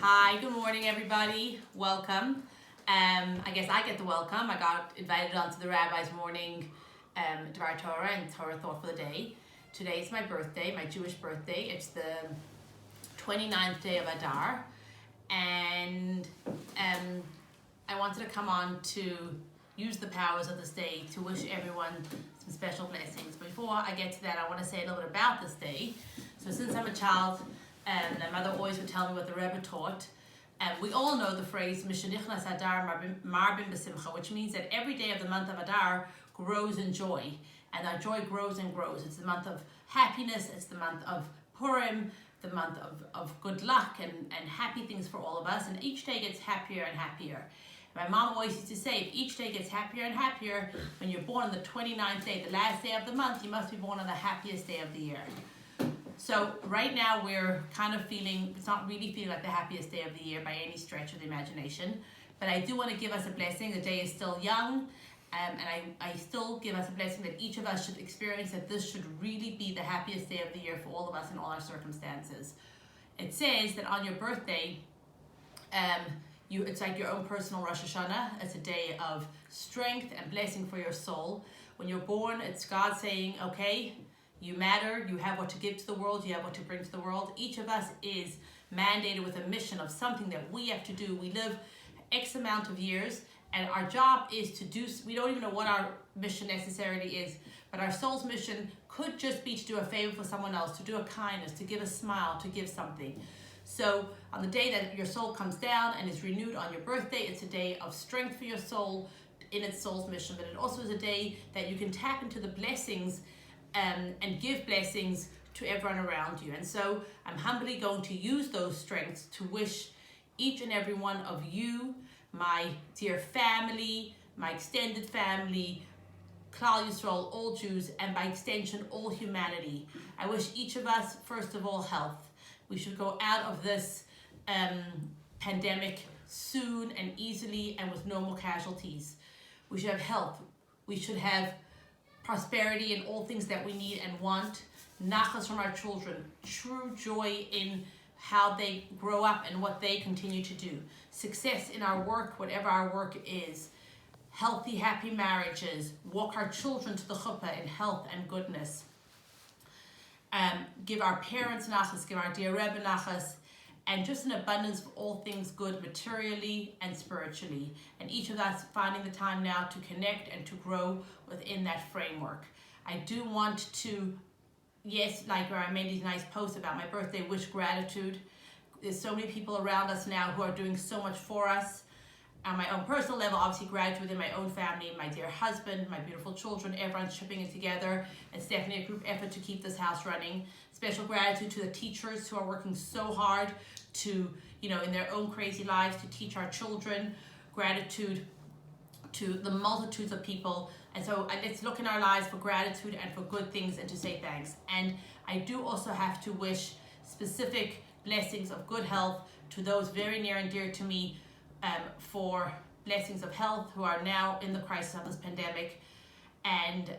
Hi, good morning everybody. Welcome. I guess I get the welcome. I got invited onto the Rabbis Morning Torah and Torah Thought for the Day. Today is my birthday, my Jewish birthday. It's the 29th day of Adar. And I wanted to come on to use the powers of this day to wish everyone some special blessings. Before I get to that, I want to say a little bit about this day. So since I'm a child, my mother always would tell me what the Rebbe taught. We all know the phrase Mishenichnas Adar Marbin B'Simcha, which means that every day of the month of Adar grows in joy, and that joy grows and grows. It's the month of happiness, it's the month of Purim, the month of good luck and happy things for all of us, and each day gets happier and happier. My mom always used to say, if each day gets happier and happier, when you're born on the 29th day, the last day of the month, you must be born on the happiest day of the year. So right now we're kind of feeling, it's not really feeling like the happiest day of the year by any stretch of the imagination, but I do want to give us a blessing. The day is still young, and I still give us a blessing that each of us should experience, that this should really be the happiest day of the year for all of us in all our circumstances. It says that on your birthday, it's like your own personal Rosh Hashanah. It's a day of strength and blessing for your soul. When you're born, it's God saying, okay, you matter, you have what to give to the world, you have what to bring to the world. Each of us is mandated with a mission of something that we have to do. We live X amount of years, and our job is to do, we don't even know what our mission necessarily is, but our soul's mission could just be to do a favor for someone else, to do a kindness, to give a smile, to give something. So on the day that your soul comes down and is renewed on your birthday, it's a day of strength for your soul in its soul's mission, but it also is a day that you can tap into the blessings and give blessings to everyone around you. And so I'm humbly going to use those strengths to wish each and every one of you, my dear family, my extended family, Klal Yisrael, all Jews, and by extension, all humanity. I wish each of us, first of all, health. We should go out of this pandemic soon and easily and with no more casualties. We should have health. We should have prosperity in all things that we need and want, nachas from our children, true joy in how they grow up and what they continue to do, success in our work, whatever our work is, healthy, happy marriages, walk our children to the chuppah in health and goodness, give our parents nachas, give our dear Rebbe nachas, and just an abundance of all things good materially and spiritually. And each of us finding the time now to connect and to grow within that framework. I do want to, yes, like where I made these nice posts about my birthday, wish gratitude. There's so many people around us now who are doing so much for us. On my own personal level, obviously gratitude within my own family, my dear husband, my beautiful children, everyone's chipping in together. It's definitely a group effort to keep this house running. Special gratitude to the teachers who are working so hard to, in their own crazy lives to teach our children. Gratitude to the multitudes of people. And so let's look in our lives for gratitude and for good things and to say thanks. And I do also have to wish specific blessings of good health to those very near and dear to me, for blessings of health who are now in the crisis of this pandemic. And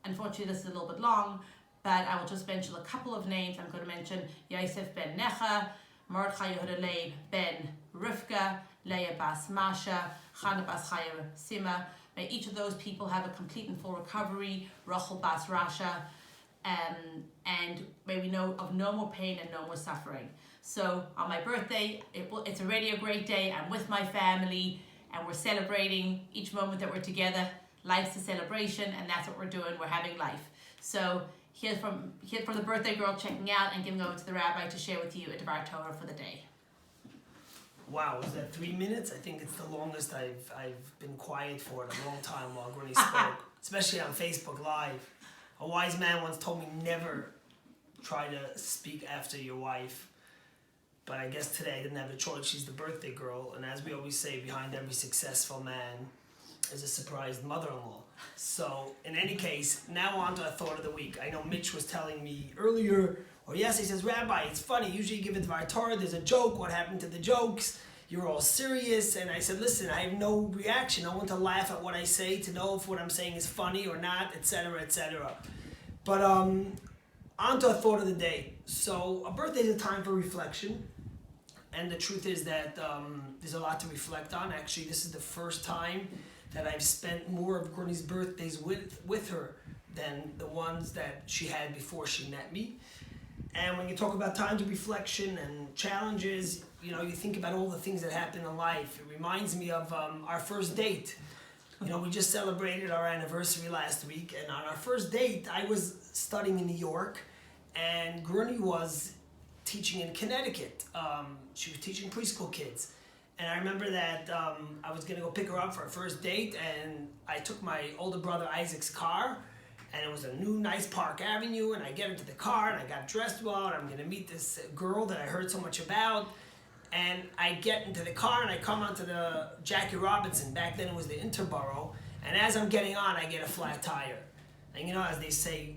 unfortunately this is a little bit long, but I will just mention a couple of names. I'm going to mention Yosef ben Necha, Mordechai Yehuda Leib ben Rivka, Leah bas Masha, Chana bas Chaya Sima. May each of those people have a complete and full recovery, Rachel bas Rasha, and may we know of no more pain and no more suffering. So on my birthday, it's already a great day. I'm with my family and we're celebrating each moment that we're together. Life's a celebration, and that's what we're doing. We're having life. So here's from the birthday girl checking out and giving over to the rabbi to share with you a Devar Torah for the day. Wow, was that 3 minutes? I think it's the longest I've been quiet for in a long time while Granny spoke, especially on Facebook Live. A wise man once told me never try to speak after your wife. But I guess today I didn't have a choice. She's the birthday girl. And as we always say, behind every successful man is a surprised mother-in-law. So in any case, now on to a thought of the week. I know Mitch was telling me earlier, he says, Rabbi, it's funny. Usually you give it to our Torah. There's a joke. What happened to the jokes? You're all serious. And I said, listen, I have no reaction. I want to laugh at what I say, to know if what I'm saying is funny or not, etc., etc. But on to a thought of the day. So a birthday is a time for reflection. And the truth is that there's a lot to reflect on. Actually, this is the first time that I've spent more of Gurney's birthdays with her than the ones that she had before she met me. And when you talk about times of reflection and challenges, you know, you think about all the things that happen in life. It reminds me of our first date. You know, we just celebrated our anniversary last week, and on our first date, I was studying in New York, and Gurney was teaching in Connecticut. She was teaching preschool kids. And I remember that I was gonna go pick her up for our first date, and I took my older brother Isaac's car, and it was a new nice Park Avenue, and I get into the car, and I got dressed well, and I'm gonna meet this girl that I heard so much about. And I get into the car, and I come onto the Jackie Robinson. Back then it was the Interborough. And as I'm getting on, I get a flat tire. And you know, as they say,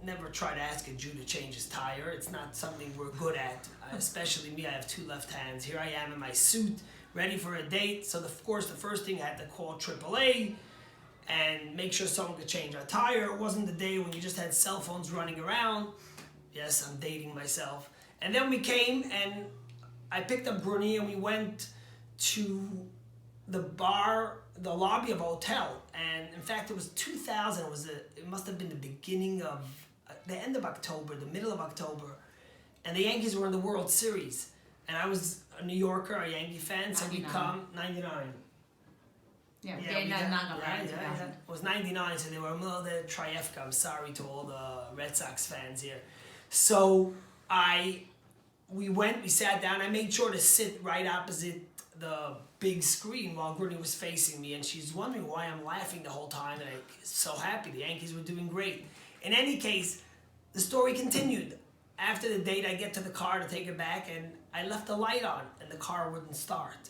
never try to ask a Jew to change his tire. It's not something we're good at, especially me. I have two left hands. Here I am in my suit, ready for a date. So of course, the first thing I had to call AAA and make sure someone could change our tire. It wasn't the day when you just had cell phones running around. Yes, I'm dating myself. And then we came, and I picked up Bruni, and we went to the bar, the lobby of a hotel. And in fact, it was 2000. It must have been the beginning of the end of October, the middle of October, and the Yankees were in the World Series. And I was a New Yorker, a Yankee fan, so we come 99. Yeah, it was 99, so they were a little bit Triefka. I'm sorry to all the Red Sox fans here. So we sat down. I made sure to sit right opposite the big screen while Gurney was facing me, and she's wondering why I'm laughing the whole time, and I'm so happy. The Yankees were doing great. In any case, the story continued. After the date, I get to the car to take her back, and I left the light on, and the car wouldn't start.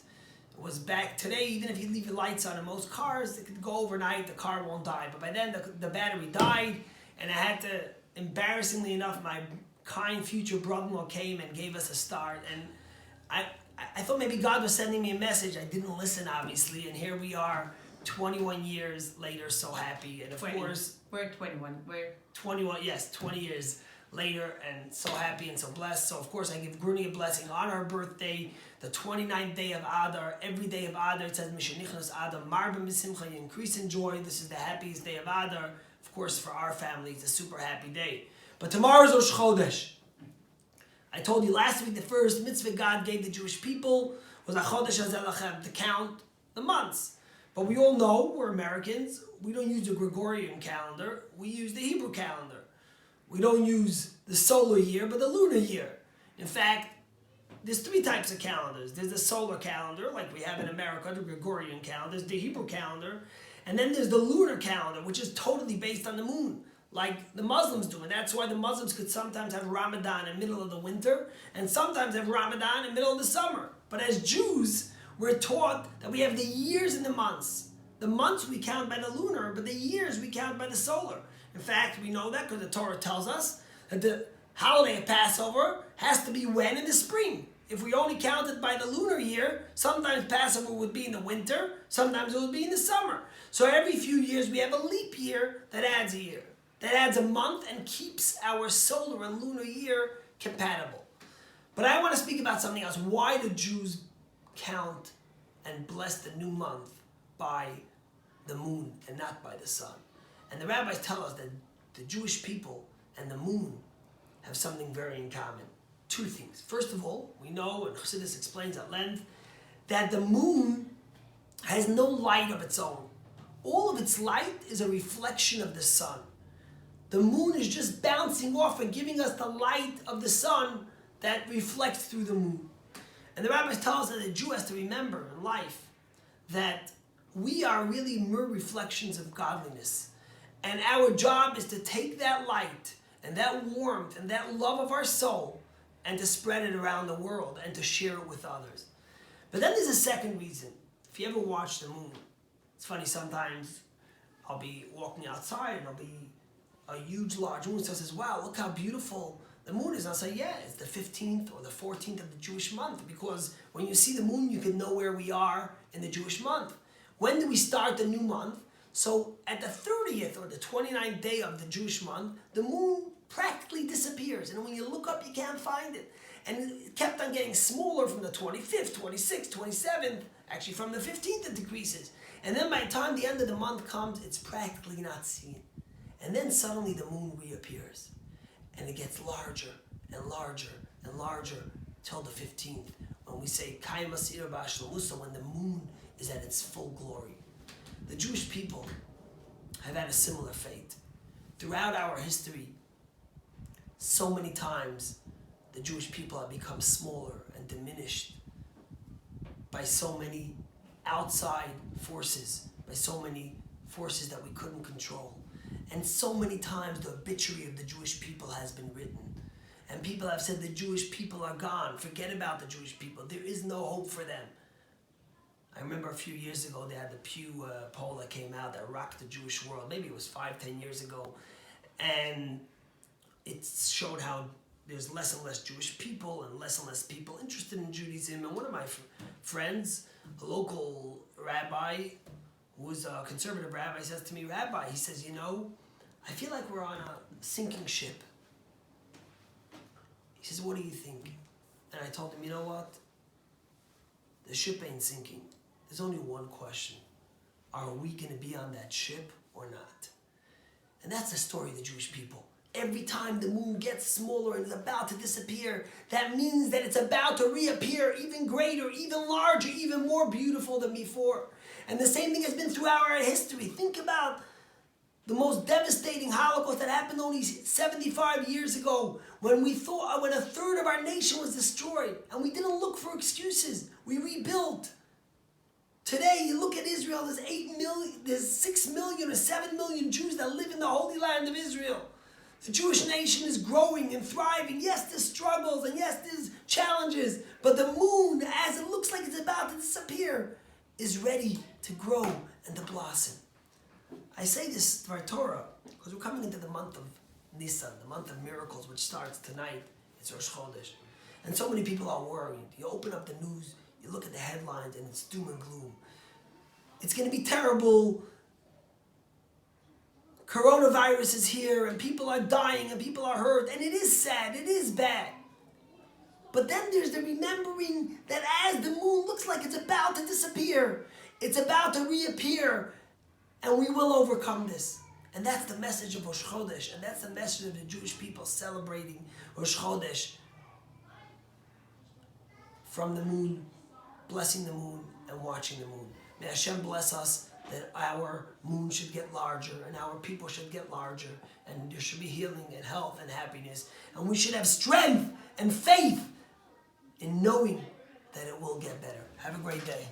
It was back today, even if you leave the lights on in most cars, it could go overnight, the car won't die. But by then, the battery died, and I had to, embarrassingly enough, my kind future brother-in-law came and gave us a start, and I thought maybe God was sending me a message. I didn't listen, obviously, and here we are 21 years later, so happy. And of course, we're 21. We're 21, yes, 20 years later, and so happy and so blessed. So of course I give Gurney a blessing on her birthday, the 29th day of Adar. Every day of Adar, it says Mishenichnas Adar Marba Misimcha, you increase in joy. This is the happiest day of Adar. Of course, for our family, it's a super happy day. But tomorrow is Rosh Chodesh. I told you last week the first mitzvah God gave the Jewish people was a Chodesh HaZelachem, to count the months. But we all know, we're Americans, we don't use the Gregorian calendar, we use the Hebrew calendar. We don't use the solar year, but the lunar year. In fact, there's three types of calendars. There's the solar calendar, like we have in America, the Gregorian calendar. There's the Hebrew calendar. And then there's the lunar calendar, which is totally based on the moon, like the Muslims do. And that's why the Muslims could sometimes have Ramadan in the middle of the winter, and sometimes have Ramadan in the middle of the summer. But as Jews, we're taught that we have the years and the months. The months we count by the lunar, but the years we count by the solar. In fact, we know that because the Torah tells us that the holiday of Passover has to be when? In the spring. If we only counted by the lunar year, sometimes Passover would be in the winter, sometimes it would be in the summer. So every few years we have a leap year that adds a year. That adds a month and keeps our solar and lunar year compatible. But I want to speak about something else. Why do Jews count and bless the new month by the moon and not by the sun? And the rabbis tell us that the Jewish people and the moon have something very in common. Two things. First of all, we know, and Chassidus explains at length, that the moon has no light of its own. All of its light is a reflection of the sun. The moon is just bouncing off and giving us the light of the sun that reflects through the moon. And the rabbis tell us that the Jew has to remember in life that we are really mere reflections of godliness. And our job is to take that light and that warmth and that love of our soul and to spread it around the world and to share it with others. But then there's a second reason. If you ever watch the moon, it's funny, sometimes I'll be walking outside and I'll be a huge, large moon. So I says, wow, look how beautiful the moon is. I'll say, yeah, it's the 15th or the 14th of the Jewish month, because when you see the moon, you can know where we are in the Jewish month. When do we start the new month? So at the 30th or the 29th day of the Jewish month, the moon practically disappears. And when you look up, you can't find it. And it kept on getting smaller from the 25th, 26th, 27th. Actually, from the 15th, it decreases. And then by the time the end of the month comes, it's practically not seen. And then suddenly the moon reappears. And it gets larger and larger and larger till the 15th. When we say, when the moon is at its full glory. The Jewish people have had a similar fate. Throughout our history, so many times the Jewish people have become smaller and diminished by so many outside forces, by so many forces that we couldn't control. And so many times the obituary of the Jewish people has been written. And people have said the Jewish people are gone. Forget about the Jewish people. There is no hope for them. I remember a few years ago they had the Pew poll that came out that rocked the Jewish world. Maybe it was 5-10 years ago. And it showed how there's less and less Jewish people and less people interested in Judaism. And one of my friends, a local rabbi, who was a conservative rabbi, says to me, Rabbi, he says, I feel like we're on a sinking ship. He says, what do you think? And I told him, you know what? The ship ain't sinking. There's only one question. Are we going to be on that ship or not? And that's the story of the Jewish people. Every time the moon gets smaller and is about to disappear, that means that it's about to reappear even greater, even larger, even more beautiful than before. And the same thing has been throughout our history. Think about the most devastating Holocaust that happened only 75 years ago when when a third of our nation was destroyed and we didn't look for excuses. We rebuilt. Today, you look at Israel, there's 6 million or 7 million Jews that live in the Holy Land of Israel. The Jewish nation is growing and thriving. Yes, there's struggles and yes, there's challenges. But the moon, as it looks like it's about to disappear, is ready to grow and to blossom. I say this for Torah because we're coming into the month of Nisan, the month of miracles, which starts tonight. It's Rosh Chodesh. And so many people are worried. You open up the news, you look at the headlines, and it's doom and gloom. It's going to be terrible. Coronavirus is here, and people are dying, and people are hurt, and it is sad, it is bad. But then there's the remembering that as the moon looks like it's about to disappear, it's about to reappear, and we will overcome this. And that's the message of Rosh Chodesh, and that's the message of the Jewish people celebrating Rosh Chodesh from the moon, blessing the moon, and watching the moon. May Hashem bless us that our moon should get larger and our people should get larger and there should be healing and health and happiness. And we should have strength and faith in knowing that it will get better. Have a great day.